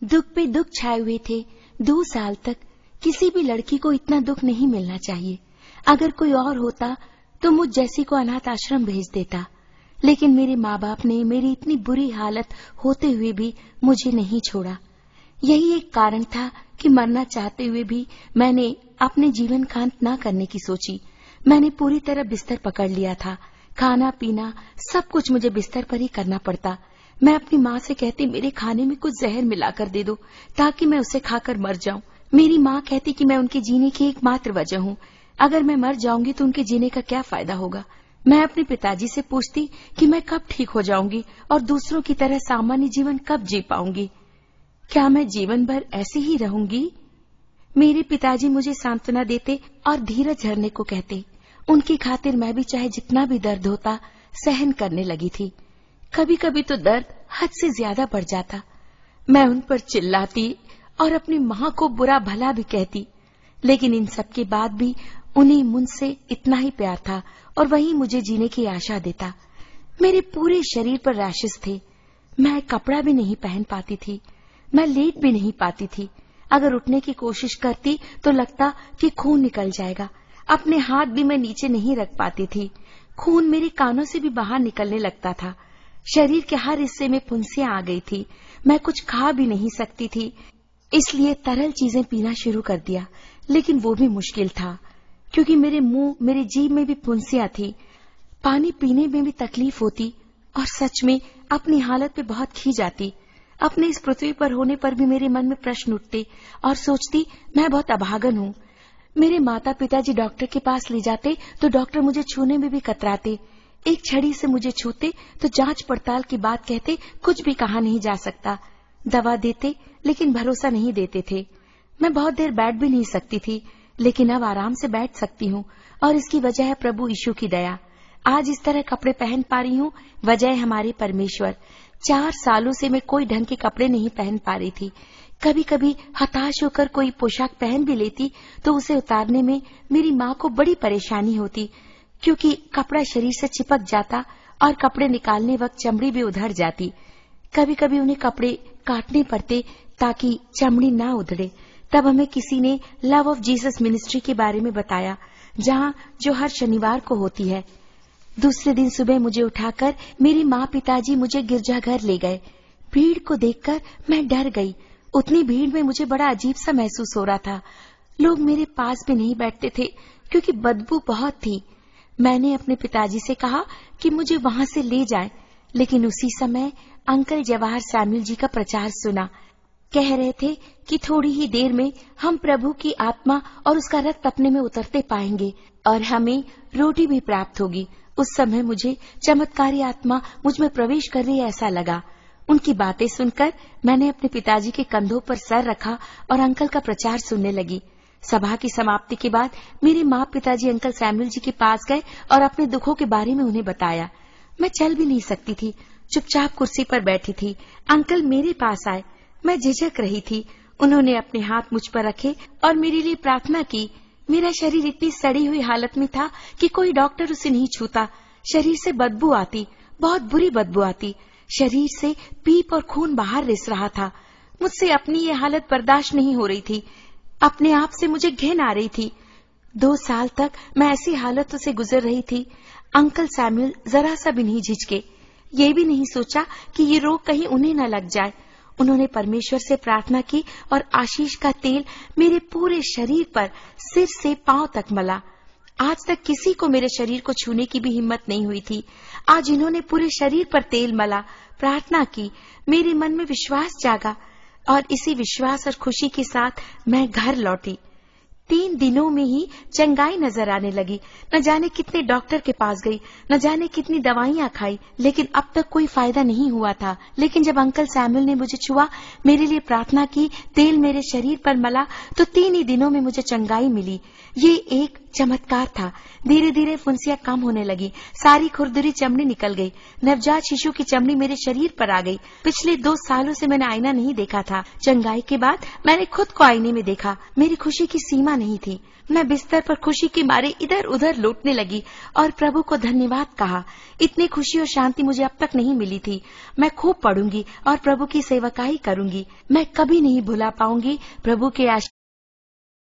दुख पे दुख छाए हुए थे। 2 साल तक किसी भी लड़की को इतना दुख नहीं मिलना चाहिए। अगर कोई और होता तो मुझ जैसी को अनाथ आश्रम भेज देता, लेकिन मेरे माँ बाप ने मेरी इतनी बुरी हालत होते हुए भी मुझे नहीं छोड़ा। यही एक कारण था कि मरना चाहते हुए भी मैंने अपने जीवन का अंत न करने की सोची। मैंने पूरी तरह बिस्तर पकड़ लिया था। खाना पीना सब कुछ मुझे बिस्तर पर ही करना पड़ता। मैं अपनी माँ से कहती, मेरे खाने में कुछ जहर मिलाकर दे दो ताकि मैं उसे खाकर मर जाऊं। मेरी माँ कहती कि मैं उनके जीने की एकमात्र वजह हूँ। अगर मैं मर जाऊंगी तो उनके जीने का क्या फायदा होगा। मैं अपने पिताजी से पूछती कि मैं कब ठीक हो जाऊंगी और दूसरों की तरह सामान्य जीवन कब जी पाऊंगी। क्या मैं जीवन भर ऐसी ही रहूंगी? मेरे पिताजी मुझे सांत्वना देते और धीरज धरने को कहते। उनकी खातिर मैं भी चाहे जितना भी दर्द होता सहन करने लगी थी। कभी कभी तो दर्द हद से ज्यादा बढ़ जाता। मैं उन पर चिल्लाती और अपनी माँ को बुरा भला भी कहती, लेकिन इन सब के बाद भी उन्हें मुझसे इतना ही प्यार था और वही मुझे जीने की आशा देता। मेरे पूरे शरीर पर रैशेस थे। मैं कपड़ा भी नहीं पहन पाती थी। मैं लेट भी नहीं पाती थी। अगर उठने की कोशिश करती तो लगता कि खून निकल जाएगा। अपने हाथ भी मैं नीचे नहीं रख पाती थी। खून मेरे कानों से भी बाहर निकलने लगता था। शरीर के हर हिस्से में फुंसियां आ गई थी। मैं कुछ खा भी नहीं सकती थी, इसलिए तरल चीजें पीना शुरू कर दिया, लेकिन वो भी मुश्किल था क्योंकि मेरे मुंह मेरी जीभ में भी फुंसियां थी। पानी पीने में भी तकलीफ होती और सच में अपनी हालत पे बहुत खींच आती। अपने इस पृथ्वी पर होने पर भी मेरे मन में प्रश्न उठते और सोचती, मैं बहुत अभागन हूँ। मेरे माता पिताजी डॉक्टर के पास ले जाते तो डॉक्टर मुझे छूने में भी कतराते। एक छड़ी से मुझे छूते तो जांच पड़ताल की बात कहते, कुछ भी कहा नहीं जा सकता। दवा देते लेकिन भरोसा नहीं देते थे। मैं बहुत देर बैठ भी नहीं सकती थी, लेकिन अब आराम से बैठ सकती हूँ और इसकी वजह है प्रभु यीशु की दया। आज इस तरह कपड़े पहन पा रही हूँ, वजह है हमारे परमेश्वर। 4 सालों से मैं कोई ढंग के कपड़े नहीं पहन पा रही थी। कभी कभी हताश होकर कोई पोशाक पहन भी लेती तो उसे उतारने में मेरी माँ को बड़ी परेशानी होती, क्योंकि कपड़ा शरीर से चिपक जाता और कपड़े निकालने वक्त चमड़ी भी उधड़ जाती। कभी कभी उन्हें कपड़े काटने पड़ते ताकि चमड़ी ना उधड़े। तब हमें किसी ने लव ऑफ जीसस मिनिस्ट्री के बारे में बताया, जहाँ जो हर शनिवार को होती है। दूसरे दिन सुबह मुझे उठाकर मेरी माँ पिताजी मुझे गिरजाघर ले गए। भीड़ को देखकर मैं डर गई। उतनी भीड़ में मुझे बड़ा अजीब सा महसूस हो रहा था। लोग मेरे पास भी नहीं बैठते थे क्योंकि बदबू बहुत थी। मैंने अपने पिताजी से कहा कि मुझे वहां से ले जाएं, लेकिन उसी समय अंकल जवाहर सैमुअल जी का प्रचार सुना। कह रहे थे कि थोड़ी ही देर में हम प्रभु की आत्मा और उसका रक्त अपने में उतरते पाएंगे और हमें रोटी भी प्राप्त होगी। उस समय मुझे चमत्कारी आत्मा मुझ में प्रवेश कर रही है ऐसा लगा। उनकी बातें सुनकर मैंने अपने पिताजी के कंधों पर सर रखा और अंकल का प्रचार सुनने लगी। सभा की समाप्ति के बाद मेरे माँ पिताजी अंकल सैमुअल जी के पास गए और अपने दुखों के बारे में उन्हें बताया। मैं चल भी नहीं सकती थी, चुपचाप कुर्सी पर बैठी थी। अंकल मेरे पास आए। मैं झिझक रही थी। उन्होंने अपने हाथ मुझ पर रखे और मेरे लिए प्रार्थना की। मेरा शरीर इतनी सड़ी हुई हालत में था कि कोई डॉक्टर उसे नहीं छूता। शरीर से बदबू आती, बहुत बुरी बदबू आती। शरीर से पीप और खून बाहर रिस रहा था। मुझसे अपनी ये हालत बर्दाश्त नहीं हो रही थी। अपने आप से मुझे घिन आ रही थी। 2 साल तक मैं ऐसी हालतों से गुजर रही थी। अंकल सैमुअल जरा सा भी नहीं झिझके। ये भी नहीं सोचा कि ये रोग कहीं उन्हें न लग जाए। उन्होंने परमेश्वर से प्रार्थना की और आशीष का तेल मेरे पूरे शरीर पर सिर से पांव तक मला। आज तक किसी को मेरे शरीर को छूने की भी हिम्मत नहीं हुई थी। आज इन्होंने पूरे शरीर पर तेल मला, प्रार्थना की। मेरे मन में विश्वास जागा और इसी विश्वास और खुशी के साथ मैं घर लौटी। 3 दिनों में ही चंगाई नजर आने लगी। न जाने कितने डॉक्टर के पास गई, न जाने कितनी दवाइयां खाई, लेकिन अब तक कोई फायदा नहीं हुआ था। लेकिन जब अंकल सैमुअल ने मुझे छुआ, मेरे लिए प्रार्थना की, तेल मेरे शरीर पर मला, तो 3 ही दिनों में मुझे चंगाई मिली। ये एक चमत्कार था। धीरे धीरे फुंसियां कम होने लगी, सारी खुरदुरी चमड़ी निकल गई, नवजात शिशु की चमड़ी मेरे शरीर पर आ गई। पिछले 2 सालों से मैंने आईना नहीं देखा था। चंगाई के बाद मैंने खुद को आईने में देखा। मेरी खुशी की सीमा नहीं थी। मैं बिस्तर पर खुशी के मारे इधर उधर लौटने लगी और प्रभु को धन्यवाद कहा। इतनी खुशी और शांति मुझे अब तक नहीं मिली थी। मैं खूब पढ़ूंगी और प्रभु की सेवकाई करूंगी। मैं कभी नहीं भुला पाऊंगी प्रभु के